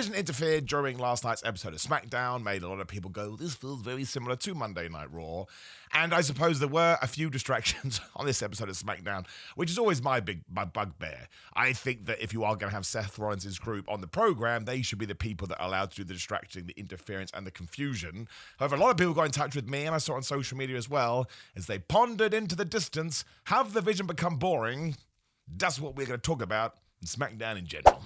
Vision interfered during last night's episode of SmackDown, made a lot of people go, this feels very similar to Monday Night Raw. And I suppose there were a few distractions on this episode of SmackDown, which is always my bugbear. I think that if you are going to have Seth Rollins' group on the program, they should be the people that are allowed to do the distracting, the interference, and the confusion. However, a lot of people got in touch with me, and I saw it on social media as well, as they pondered into the distance, have the Vision become boring? That's what we're going to talk about in SmackDown in general.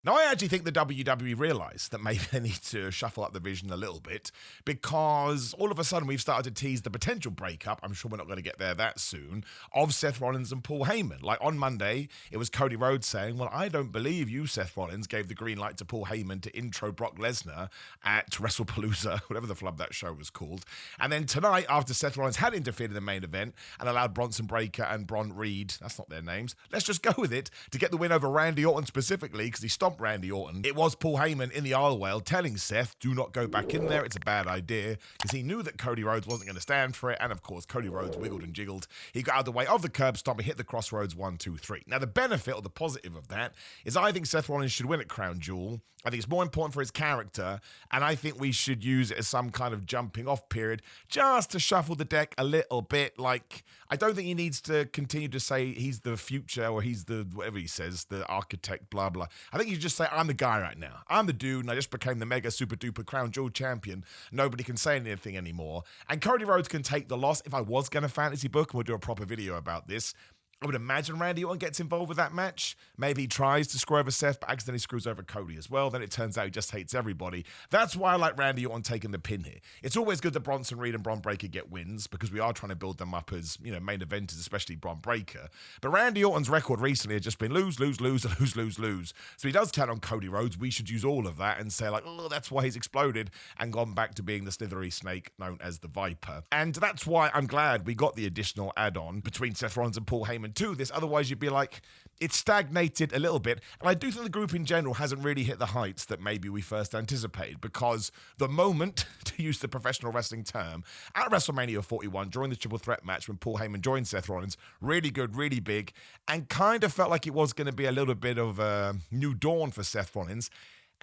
Now, I actually think the WWE realised that maybe they need to shuffle up the Vision a little bit, because all of a sudden we've started to tease the potential breakup, I'm sure we're not going to get there that soon, of Seth Rollins and Paul Heyman. Like on Monday, it was Cody Rhodes saying, well, I don't believe you, Seth Rollins, gave the green light to Paul Heyman to intro Brock Lesnar at WrestlePalooza, whatever the flub that show was called. And then tonight, after Seth Rollins had interfered in the main event and allowed Bronson Breakker and Bron Reed, that's not their names, let's just go with it, to get the win over Randy Orton specifically, because he stomped Randy Orton. It was Paul Heyman in the aisle telling Seth, do not go back in there, it's a bad idea, because he knew that Cody Rhodes wasn't going to stand for it, and of course Cody Rhodes wiggled and jiggled. He got out of the way of the curb stomp, he hit the crossroads 1, 2, 3. Now the benefit or the positive of that is I think Seth Rollins should win at Crown Jewel. I think it's more important for his character, and I think we should use it as some kind of jumping off period just to shuffle the deck a little bit. Like, I don't think he needs to continue to say he's the future or he's the, whatever he says, the architect, blah, blah. I think you just say, I'm the guy right now. I'm the dude, and I just became the mega super duper Crown Jewel champion. Nobody can say anything anymore. And Cody Rhodes can take the loss. If I was going to fantasy book, and we'll do a proper video about this, I would imagine Randy Orton gets involved with that match. Maybe he tries to screw over Seth, but accidentally screws over Cody as well. Then it turns out he just hates everybody. That's why I like Randy Orton taking the pin here. It's always good that Bronson Reed and Bron Breakker get wins, because we are trying to build them up as, you know, main eventers, especially Bron Breakker. But Randy Orton's record recently has just been lose, lose, lose, lose, lose, lose. So he does count on Cody Rhodes. We should use all of that and say, like, oh, that's why he's exploded and gone back to being the slithery snake known as the Viper. And that's why I'm glad we got the additional add-on between Seth Rollins and Paul Heyman to this. Otherwise, you'd be like, it's stagnated a little bit. And I do think the group in general hasn't really hit the heights that maybe we first anticipated, because the moment, to use the professional wrestling term, at WrestleMania 41, during the triple threat match when Paul Heyman joined Seth Rollins, really good, really big, and kind of felt like it was going to be a little bit of a new dawn for Seth Rollins.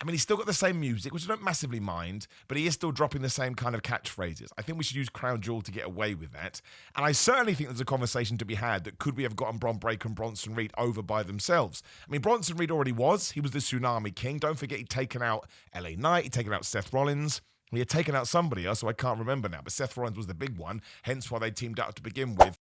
I mean, he's still got the same music, which I don't massively mind, but he is still dropping the same kind of catchphrases. I think we should use Crown Jewel to get away with that. And I certainly think there's a conversation to be had that could we have gotten Bron Breakker and Bronson Reed over by themselves. I mean, Bronson Reed already was. He was the Tsunami King. Don't forget he'd taken out LA Knight, he'd taken out Seth Rollins. He had taken out somebody else, so I can't remember now, but Seth Rollins was the big one, hence why they teamed up to begin with.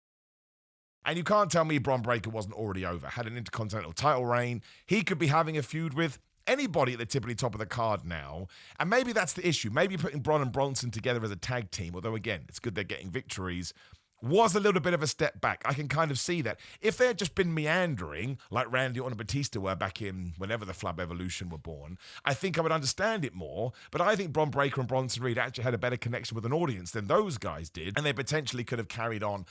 And you can't tell me Bron Breakker wasn't already over. Had an Intercontinental title reign. He could be having a feud with anybody at the typically top of the card now. And maybe that's the issue. Maybe putting Bron and Bronson together as a tag team, although again, it's good they're getting victories, was a little bit of a step back. I can kind of see that. If they had just been meandering, like Randy Orton and Batista were back in whenever the Flub Evolution were born, I think I would understand it more. But I think Bron Breakker and Bronson Reed actually had a better connection with an audience than those guys did, and they potentially could have carried on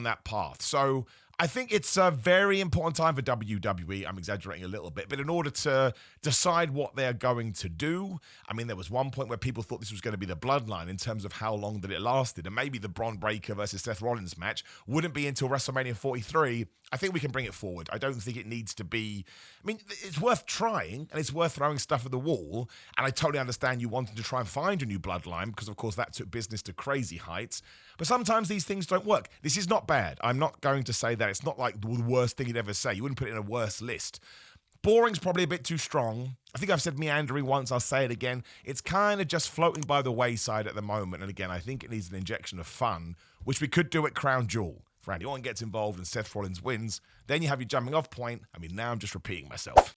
that path. So I think it's a very important time for WWE. I'm exaggerating a little bit, but in order to decide what they're going to do, I mean, there was one point where people thought this was going to be the bloodline in terms of how long that it lasted, and maybe the Bron Breakker versus Seth Rollins match wouldn't be until WrestleMania 43. I think we can bring it forward. I don't think it needs to be, I mean, it's worth trying, and it's worth throwing stuff at the wall, and I totally understand you wanting to try and find a new bloodline, because of course that took business to crazy heights, but sometimes these things don't work. This is not bad. I'm not going to say that. It's not like the worst thing you'd ever say. You wouldn't put it in a worse list. Boring's probably a bit too strong. I think I've said meandering once, I'll say it again. It's kind of just floating by the wayside at the moment, and again, I think it needs an injection of fun, which we could do at Crown Jewel. If Randy Orton gets involved and Seth Rollins wins, then you have your jumping off point. I mean, now I'm just repeating myself.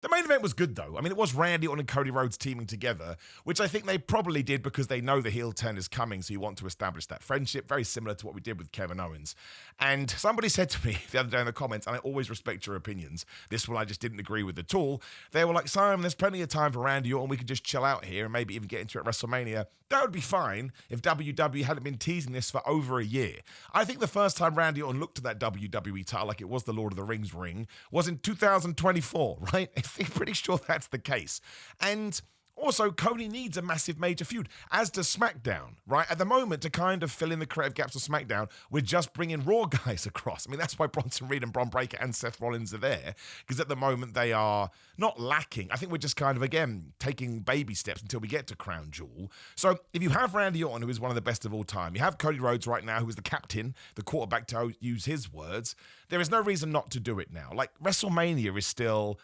The main event was good, though. I mean, it was Randy Orton and Cody Rhodes teaming together, which I think they probably did because they know the heel turn is coming, so you want to establish that friendship, very similar to what we did with Kevin Owens. And somebody said to me the other day in the comments, and I always respect your opinions, this one I just didn't agree with at all. They were like, Simon, there's plenty of time for Randy Orton, we could just chill out here and maybe even get into it at WrestleMania. That would be fine if WWE hadn't been teasing this for over a year. I think the first time Randy Orton looked at that WWE title like it was the Lord of the Rings ring was in 2024, right? I'm pretty sure that's the case. And Also, Cody needs a massive major feud, as does SmackDown, right? At the moment, to kind of fill in the creative gaps of SmackDown, we're just bringing Raw guys across. I mean, that's why Bronson Reed and Bron Breakker and Seth Rollins are there, because at the moment they are not lacking. I think we're just kind of, again, taking baby steps until we get to Crown Jewel. So if you have Randy Orton, who is one of the best of all time, you have Cody Rhodes right now, who is the captain, the quarterback, to use his words, there is no reason not to do it now. Like, WrestleMania is still...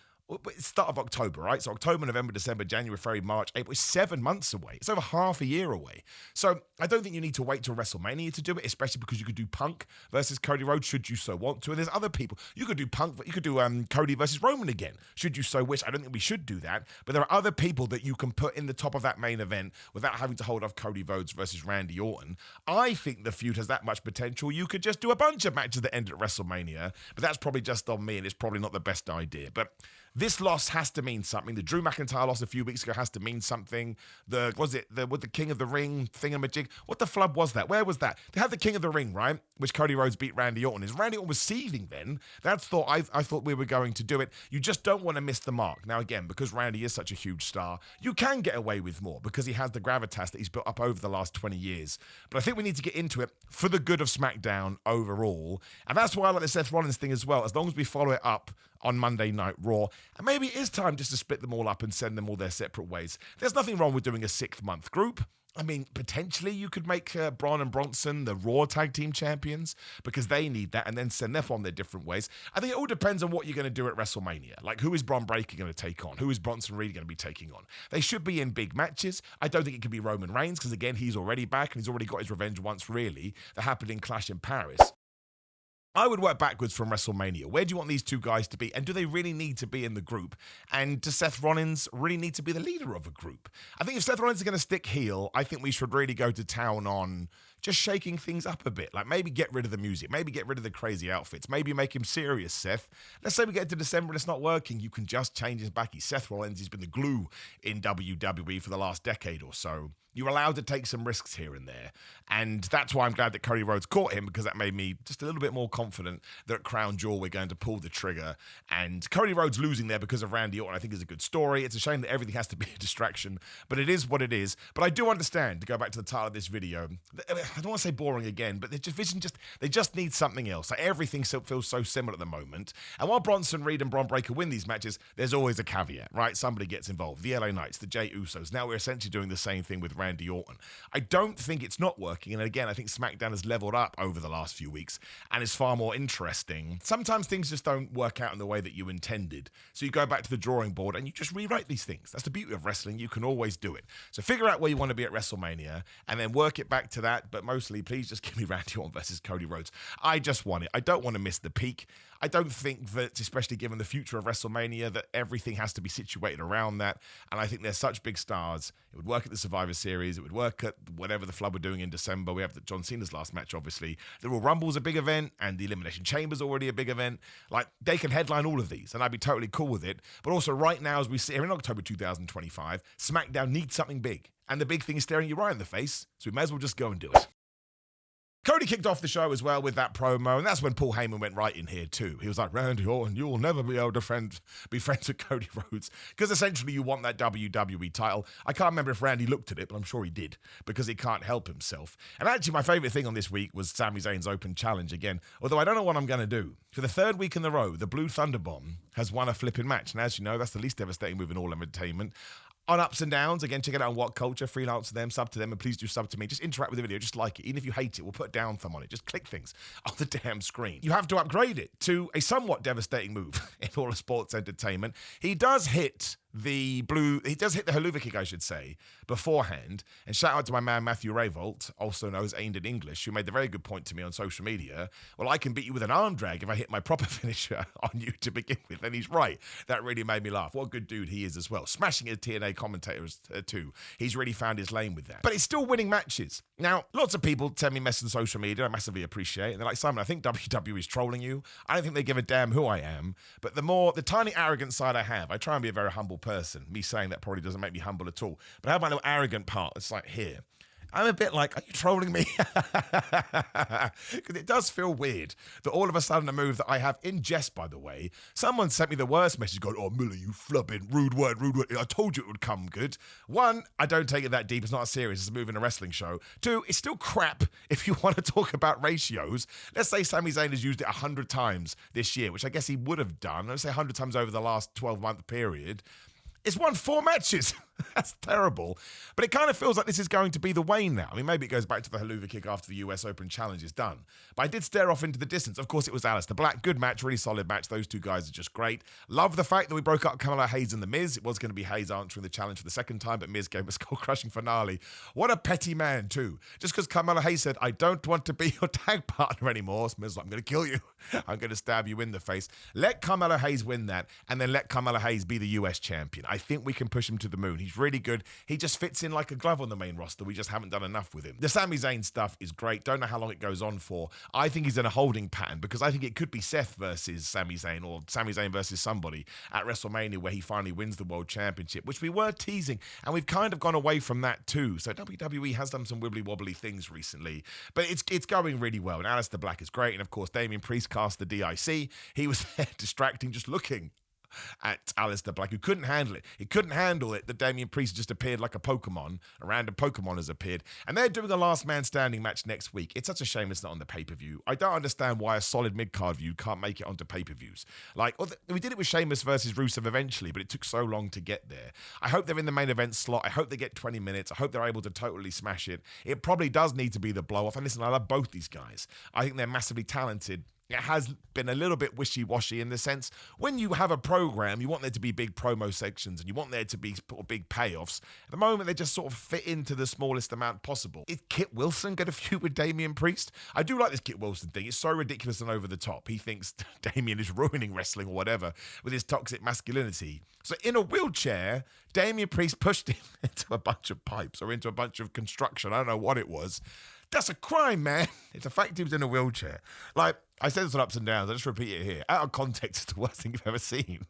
It's start of October, right? So October, November, December, January, February, March, April. It's 7 months away. It's over half a year away. So I don't think you need to wait till WrestleMania to do it, especially because you could do Punk versus Cody Rhodes, should you so want to. And there's other people. You could do Punk, you could do Cody versus Roman again, should you so wish. I don't think we should do that. But there are other people that you can put in the top of that main event without having to hold off Cody Rhodes versus Randy Orton. I think the feud has that much potential. You could just do a bunch of matches that end at WrestleMania, but that's probably just on me, and it's probably not the best idea. But this loss has to mean something. The Drew McIntyre loss a few weeks ago has to mean something. With the King of the Ring thingamajig? What the flub was that? Where was that? They had the King of the Ring, right? Which Cody Rhodes beat Randy Orton. As Randy Orton was seething then, I thought we were going to do it. You just don't want to miss the mark. Now again, because Randy is such a huge star, you can get away with more because he has the gravitas that he's built up over the last 20 years. But I think we need to get into it for the good of SmackDown overall. And that's why I like the Seth Rollins thing as well. As long as we follow it up on Monday Night Raw. And maybe it is time just to split them all up and send them all their separate ways. There's nothing wrong with doing a 6-month group. I mean, potentially you could make Braun and Bronson the Raw Tag Team Champions because they need that, and then send them on their different ways. I think it all depends on what you're going to do at WrestleMania. Like, who is Braun Breakker going to take on? Who is Bronson Reed going to be taking on? They should be in big matches. I don't think it could be Roman Reigns because, again, he's already back and he's already got his revenge once, really. That happened in Clash in Paris. I would work backwards from WrestleMania. Where do you want these two guys to be? And do they really need to be in the group? And does Seth Rollins really need to be the leader of a group? I think if Seth Rollins is going to stick heel, I think we should really go to town on just shaking things up a bit. Like, maybe get rid of the music. Maybe get rid of the crazy outfits. Maybe make him serious, Seth. Let's say we get to December and it's not working. You can just change his back. He's Seth Rollins. He's been the glue in WWE for the last decade or so. You're allowed to take some risks here and there. And that's why I'm glad that Cody Rhodes caught him, because that made me just a little bit more confident that at Crown Jewel we're going to pull the trigger. And Cody Rhodes losing there because of Randy Orton, I think, is a good story. It's a shame that everything has to be a distraction, but it is what it is. But I do understand, to go back to the title of this video, I don't want to say boring again, but the division they just need something else. Like, everything feels so similar at the moment. And while Bronson Reed and Bron Breakker win these matches, there's always a caveat, right? Somebody gets involved. The LA Knights, the Jey Usos. Now we're essentially doing the same thing with Randy Orton. I don't think it's not working, and again, I think SmackDown has leveled up over the last few weeks and is far more interesting. Sometimes things just don't work out in the way that you intended, so you go back to the drawing board and you just rewrite these things. That's the beauty of wrestling. You can always do it. So figure out where you want to be at WrestleMania and then work it back to that, but mostly, please just give me Randy Orton versus Cody Rhodes. I just want it. I don't want to miss the peak. I don't think that, especially given the future of WrestleMania, that everything has to be situated around that. And I think they're such big stars. It would work at the Survivor Series. It would work at whatever the flub we're doing in December. We have John Cena's last match, obviously. The Royal Rumble's a big event, and the Elimination Chamber's already a big event. Like, they can headline all of these, and I'd be totally cool with it. But also, right now, as we sit here in October 2025, SmackDown needs something big. And the big thing is staring you right in the face, so we may as well just go and do it. Cody kicked off the show as well with that promo, and that's when Paul Heyman went right in here too. He was like, Randy Orton, you'll never be able to be friends with Cody Rhodes, because essentially you want that WWE title. I can't remember if Randy looked at it, but I'm sure he did, because he can't help himself. And actually, my favourite thing on this week was Sami Zayn's open challenge again, although I don't know what I'm going to do. For the third week in a row, the Blue Thunder Bomb has won a flipping match, and as you know, that's the least devastating move in all entertainment. On Ups and Downs, again, check it out on What Culture, freelance to them, sub to them, and please do sub to me. Just interact with the video, just like it. Even if you hate it, we'll put a down thumb on it. Just click things on the damn screen. You have to upgrade it to a somewhat devastating move in all of sports entertainment. He does hit the haluva kick, I should say, beforehand. And shout out to my man Matthew Rayvolt, also known as Aimed in English, who made the very good point to me on social media. Well, I can beat you with an arm drag if I hit my proper finisher on you to begin with. And he's right. That really made me laugh. What a good dude he is as well. Smashing as TNA commentators too. He's really found his lane with that. But he's still winning matches. Now, lots of people tell me mess on social media. I massively appreciate it. And they're like, Simon, I think WWE is trolling you. I don't think they give a damn who I am. But the tiny arrogant side I have, I try and be a very humble person. Me saying that probably doesn't make me humble at all. But I have my little arrogant part. It's like, here. I'm a bit like, are you trolling me? Because it does feel weird that all of a sudden a move that I have in jest, by the way, someone sent me the worst message going, oh, Miller, you flubbing, rude word. I told you it would come good. One, I don't take it that deep. It's not serious. It's a move in a wrestling show. Two, it's still crap if you want to talk about ratios. Let's say Sami Zayn has used it 100 times this year, which I guess he would have done. Let's say 100 times over the last 12-month period. It's won 4 matches. That's terrible. But it kind of feels like this is going to be the way now. I mean, maybe it goes back to the Helluva Kick after the US Open Challenge is done. But I did stare off into the distance. Of course, it was Aleister Black. Good match, really solid match. Those two guys are just great. Love the fact that we broke up Carmelo Hayes and The Miz. It was going to be Hayes answering the challenge for the second time, but Miz gave a skull-crushing finale. What a petty man, too. Just because Carmelo Hayes said, I don't want to be your tag partner anymore. Miz was like, I'm going to kill you. I'm going to stab you in the face. Let Carmelo Hayes win that, and then let Carmelo Hayes be the US champion. I think we can push him to the moon. He's really good. He just fits in like a glove on the main roster. We just haven't done enough with him. The Sami Zayn stuff is great. Don't know how long it goes on for. I think he's in a holding pattern because I think it could be Seth versus Sami Zayn or Sami Zayn versus somebody at WrestleMania where he finally wins the World Championship, which we were teasing, and we've kind of gone away from that too. So WWE has done some wibbly-wobbly things recently, but it's going really well. And Aleister Black is great, and of course Damian Priest cast the DIC. He was there distracting, just looking at Aleister Black, who couldn't handle it. He couldn't handle it that Damian Priest just appeared like a Pokemon. A random Pokemon has appeared. And they're doing a last man standing match next week. It's such a shame it's not on the pay-per-view. I don't understand why a solid mid-card view can't make it onto pay-per-views. Like, we did it with Sheamus versus Rusev eventually, but it took so long to get there. I hope they're in the main event slot. I hope they get 20 minutes. I hope they're able to totally smash it. It probably does need to be the blow-off. And listen, I love both these guys. I think they're massively talented. It has been a little bit wishy-washy in the sense, when you have a program, you want there to be big promo sections and you want there to be big payoffs. At the moment, they just sort of fit into the smallest amount possible. Is Kit Wilson going to feud with Damian Priest? I do like this Kit Wilson thing. It's so ridiculous and over the top. He thinks Damian is ruining wrestling or whatever with his toxic masculinity. So in a wheelchair, Damian Priest pushed him into a bunch of pipes or into a bunch of construction. I don't know what it was. That's a crime, man. It's a fact he was in a wheelchair. Like, I said this on Ups and Downs. I just repeat it here. Out of context, it's the worst thing you've ever seen.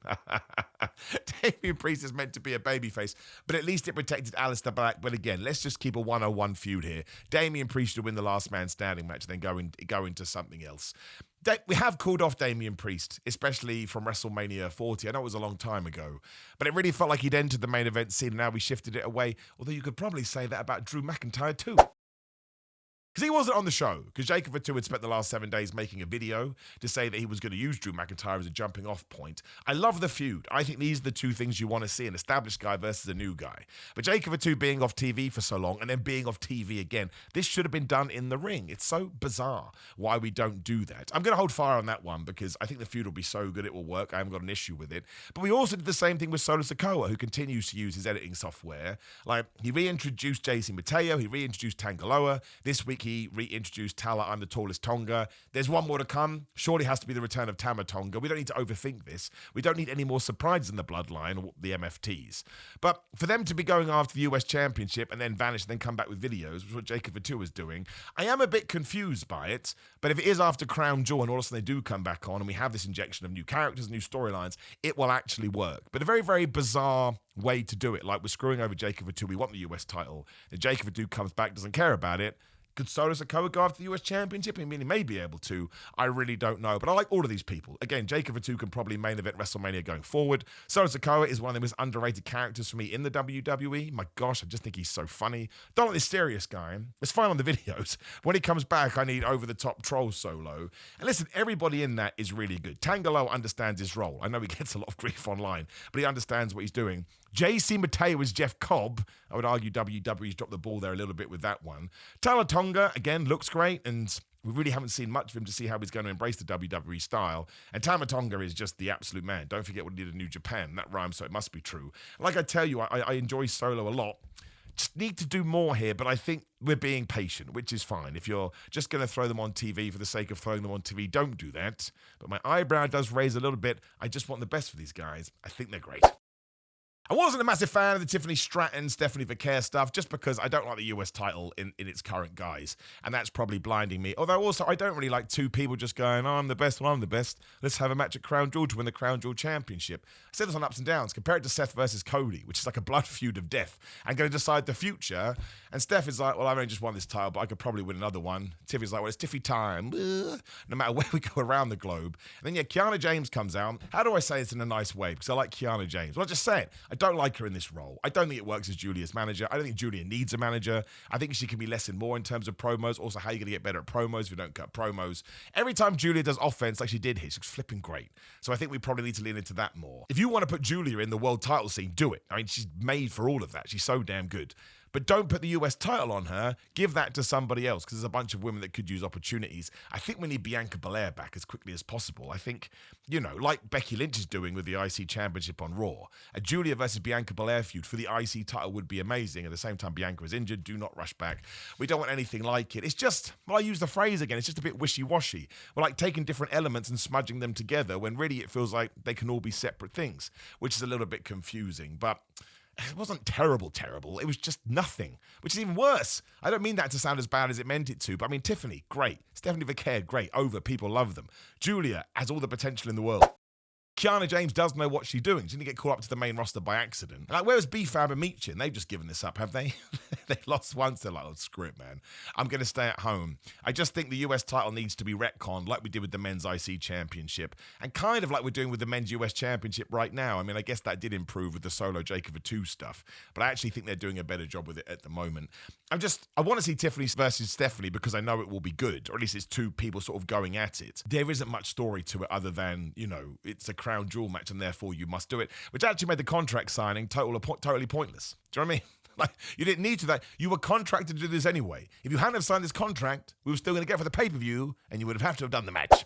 Damian Priest is meant to be a babyface, but at least it protected Aleister Black. But again, let's just keep a 101 feud here. Damian Priest should win the last man standing match, then go into something else. We have called off Damian Priest, especially from WrestleMania 40. I know it was a long time ago, but it really felt like he'd entered the main event scene and now we shifted it away. Although you could probably say that about Drew McIntyre too. Because he wasn't on the show, because Jacob Fatu had spent the last 7 days making a video to say that he was going to use Drew McIntyre as a jumping off point. I love the feud. I think these are the two things you want to see, an established guy versus a new guy. But Jacob Fatu being off TV for so long and then being off TV again, this should have been done in the ring. It's so bizarre why we don't do that. I'm going to hold fire on that one because I think the feud will be so good it will work. I haven't got an issue with it. But we also did the same thing with Solo Sikoa, who continues to use his editing software. Like, he reintroduced JC Mateo, he reintroduced Tangaloa. This week he reintroduced Tala, I'm the tallest Tonga. There's one more to come. Surely has to be the return of Tama Tonga. We don't need to overthink this. We don't need any more surprises in the bloodline or the MFTs. But for them to be going after the US Championship and then vanish and then come back with videos, which is what Jacob Fatu is doing, I am a bit confused by it. But if it is after Crown Jewel and all of a sudden they do come back on and we have this injection of new characters, new storylines, it will actually work. But a very, very bizarre way to do it. Like, we're screwing over Jacob Fatu. We want the US title. Then Jacob Fatu comes back, doesn't care about it. Could Solo Sikoa go after the US Championship? I mean, he may be able to. I really don't know. But I like all of these people. Again, Jacob Fatu can probably main event WrestleMania going forward. Solo Sikoa is one of the most underrated characters for me in the WWE. My gosh, I just think he's so funny. Don't like this serious guy. It's fine on the videos. When he comes back, I need over-the-top troll Solo. And listen, everybody in that is really good. Tangaloa understands his role. I know he gets a lot of grief online, but he understands what he's doing. JC Mateo is Jeff Cobb. I would argue WWE's dropped the ball there a little bit with that one. Tala Tonga, again, looks great, and we really haven't seen much of him to see how he's going to embrace the WWE style. And Tama Tonga is just the absolute man. Don't forget what he did in New Japan. That rhymes, so it must be true. Like I tell you, I enjoy Solo a lot. Just need to do more here, but I think we're being patient, which is fine. If you're just going to throw them on TV for the sake of throwing them on TV, don't do that. But my eyebrow does raise a little bit. I just want the best for these guys. I think they're great. I wasn't a massive fan of the Tiffany Stratton, Stephanie Vaquer stuff, just because I don't like the US title in its current guise. And that's probably blinding me. Although also, I don't really like two people just going, oh, I'm the best, well, I'm the best. Let's have a match at Crown Jewel to win the Crown Jewel Championship. I said this on Ups and Downs. Compare it to Seth versus Cody, which is like a blood feud of death. And going to decide the future. And Steph is like, well, I've only just won this title, but I could probably win another one. Tiffany's like, well, it's Tiffy time. No matter where we go around the globe. And then, yeah, Kiana James comes out. How do I say this in a nice way? Because I like Kiana James. Well, I just say it. I don't like her in this role. I don't think it works as Julia's manager. I don't think Julia needs a manager. I think she can be less and more in terms of promos. Also, how are you going to get better at promos if you don't cut promos? Every time Julia does offense like she did here, she's flipping great. So I think we probably need to lean into that more. If you want to put Julia in the world title scene, do it. I mean, she's made for all of that. She's so damn good. But don't put the US title on her. Give that to somebody else because there's a bunch of women that could use opportunities. I think we need Bianca Belair back as quickly as possible. I think, like Becky Lynch is doing with the IC Championship on Raw, a Julia versus Bianca Belair feud for the IC title would be amazing. At the same time, Bianca is injured. Do not rush back. We don't want anything like it. It's just, I use the phrase again, it's just a bit wishy-washy. We're like taking different elements and smudging them together when really it feels like they can all be separate things, which is a little bit confusing. But it wasn't terrible. It was just nothing, which is even worse. I don't mean that to sound as bad as it meant it to, but I mean, Tiffany, great. Stephanie Vaquer, great. Over, people love them. Julia has all the potential in the world. Kiana James does know what she's doing. She didn't get called up to the main roster by accident. Like, where was B-Fab and Meechin? They've just given this up, have they? They lost once. They're like, oh, screw it, man. I'm going to stay at home. I just think the US title needs to be retconned like we did with the men's IC Championship and kind of like we're doing with the men's US Championship right now. I mean, I guess that did improve with the solo Jake of a 2 stuff, but I actually think they're doing a better job with it at the moment. I want to see Tiffany versus Stephanie because I know it will be good, or at least it's two people sort of going at it. There isn't much story to it other than, it's a Crown Jewel match and therefore you must do it, which actually made the contract signing totally pointless. Do you know what I mean? Like, you didn't need to that. You were contracted to do this anyway. If you hadn't have signed this contract, we were still going to get for the pay-per-view and you would have had to have done the match.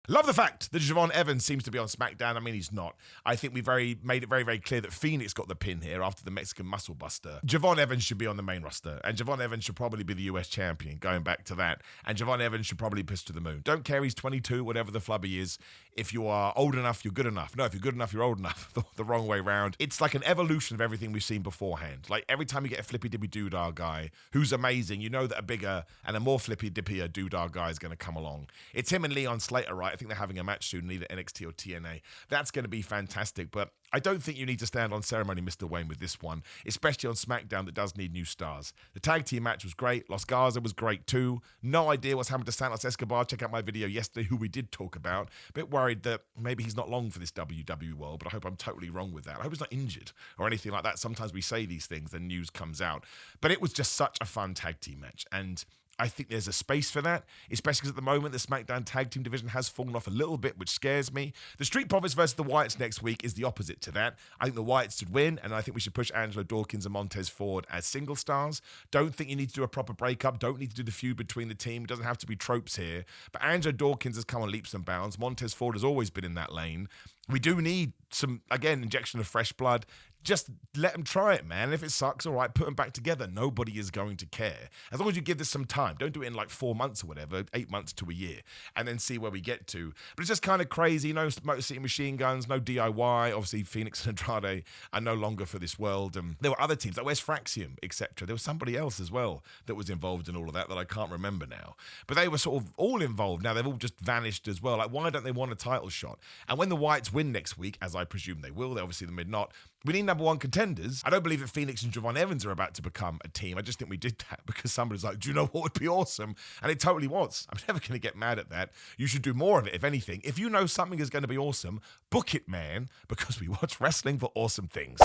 Love the fact that Javon Evans seems to be on SmackDown. I mean, he's not. I think we made it very, very clear that Phoenix got the pin here after the Mexican Muscle Buster. Javon Evans should be on the main roster, and Javon Evans should probably be the US champion, going back to that. And Javon Evans should probably push to the moon. Don't care, he's 22, whatever the flubby is. If you are old enough, you're good enough. No, if you're good enough, you're old enough. The wrong way round. It's like an evolution of everything we've seen beforehand. Like, every time you get a flippy-dippy doodah guy who's amazing, you know that a bigger and a more flippy-dippy doodah guy is going to come along. It's him and Leon Slater, right? I think they're having a match soon, either NXT or TNA. That's going to be fantastic, but I don't think you need to stand on ceremony, Mr. Wayne, with this one, especially on SmackDown that does need new stars. The tag team match was great. Los Garza was great too. No idea what's happened to Santos Escobar. Check out my video yesterday, who we did talk about. A bit worried that maybe he's not long for this WWE world, but I hope I'm totally wrong with that. I hope he's not injured or anything like that. Sometimes we say these things, then news comes out. But it was just such a fun tag team match, and I think there's a space for that, especially because at the moment the SmackDown tag team division has fallen off a little bit, which scares me. The Street Profits versus the Wyatts next week is the opposite to that. I think the Wyatts should win, and I think we should push Angelo Dawkins and Montez Ford as single stars. Don't think you need to do a proper breakup. Don't need to do the feud between the team. It doesn't have to be tropes here. But Angelo Dawkins has come on leaps and bounds. Montez Ford has always been in that lane. We do need some, again, injection of fresh blood. Just let them try it, man. If it sucks, all right, put them back together. Nobody is going to care. As long as you give this some time. Don't do it in like 4 months or whatever, 8 months to a year, and then see where we get to. But it's just kind of crazy. No Motor City Machine Guns, no DIY. Obviously, Phoenix and Andrade are no longer for this world. There were other teams, like West Fraxium, etc. There was somebody else as well that was involved in all of that I can't remember now. But they were sort of all involved. Now they've all just vanished as well. Like, why don't they want a title shot? And when the Wyatts win next week, as I presume they will, they're obviously the mid-not, we need number one contenders. I don't believe that Phoenix and Javon Evans are about to become a team. I just think we did that because somebody's like, do you know what would be awesome? And it totally was. I'm never going to get mad at that. You should do more of it, if anything. If you know something is going to be awesome, book it, man, because we watch wrestling for awesome things.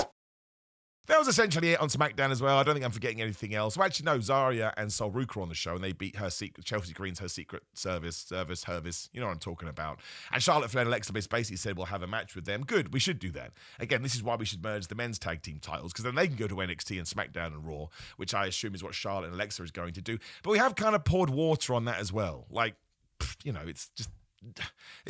That was essentially it on SmackDown as well. I don't think I'm forgetting anything else. Well, actually, no, Zarya and Sol Ruka on the show, and they beat her secret, Chelsea Green's her secret service, you know what I'm talking about. And Charlotte Flair and Alexa Bliss basically said we'll have a match with them. Good, we should do that. Again, this is why we should merge the men's tag team titles, because then they can go to NXT and SmackDown and Raw, which I assume is what Charlotte and Alexa is going to do. But we have kind of poured water on that as well. Like, it's just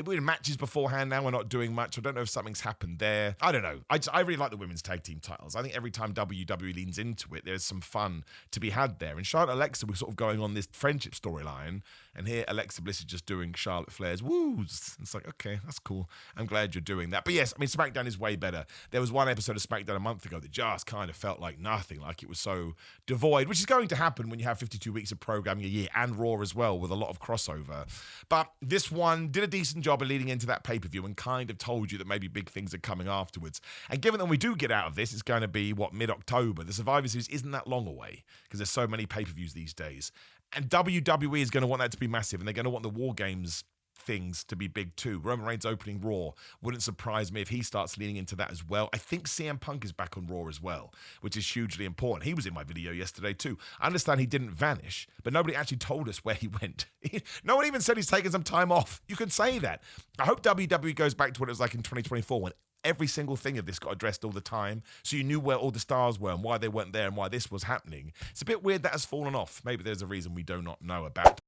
we're in matches beforehand. Now we're not doing much. I don't know if something's happened there. I don't know. I really like the women's tag team titles. I think every time WWE leans into it, there's some fun to be had there. And Charlotte and Alexa were sort of going on this friendship storyline, and here Alexa Bliss is just doing Charlotte Flair's woos. It's like, okay, that's cool. I'm glad you're doing that. But yes, I mean, SmackDown is way better. There was one episode of SmackDown a month ago that just kind of felt like nothing, like it was so devoid, which is going to happen when you have 52 weeks of programming a year, and Raw as well, with a lot of crossover. But this one did a decent job of leading into that pay-per-view and kind of told you that maybe big things are coming afterwards. And given that we do get out of this, it's going to be, mid-October. The Survivor Series isn't that long away because there's so many pay-per-views these days. And WWE is going to want that to be massive, and they're going to want the War Games things to be big too. Roman Reigns opening Raw. Wouldn't surprise me if he starts leaning into that as well. I think CM Punk is back on Raw as well, which is hugely important. He was in my video yesterday too. I understand he didn't vanish, but nobody actually told us where he went. No one even said he's taking some time off. You can say that. I hope WWE goes back to what it was like in 2024 when every single thing of this got addressed all the time, so you knew where all the stars were and why they weren't there and why this was happening. It's a bit weird that has fallen off. Maybe there's a reason we do not know about.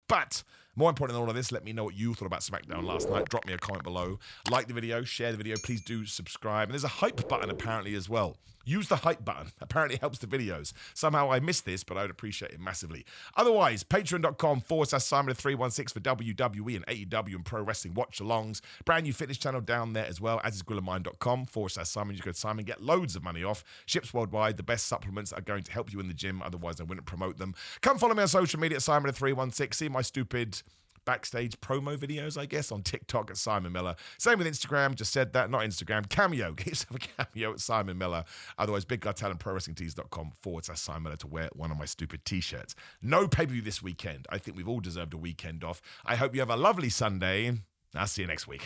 But more important than all of this, let me know what you thought about SmackDown last night. Drop me a comment below. Like the video, share the video. Please do subscribe. And there's a hype button apparently as well. Use the hype button. Apparently it helps the videos. Somehow I missed this, but I would appreciate it massively. Otherwise, patreon.com/Simon316 for WWE and AEW and pro wrestling watch-alongs. Brand new fitness channel down there as well, as is GrillerMind.com/Simon. You could Simon, get loads of money off. Ships worldwide. The best supplements are going to help you in the gym. Otherwise, I wouldn't promote them. Come follow me on social media at Simon316. See my stupid backstage promo videos, I guess, on TikTok at Simon Miller. Same with Instagram, just said that, not Instagram. Cameo, get yourself a cameo at Simon Miller. Otherwise, BigGuyTalentProWrestlingTees.com/Simon Miller to wear one of my stupid t-shirts. No pay-per-view this weekend. I think we've all deserved a weekend off. I hope you have a lovely Sunday. I'll see you next week.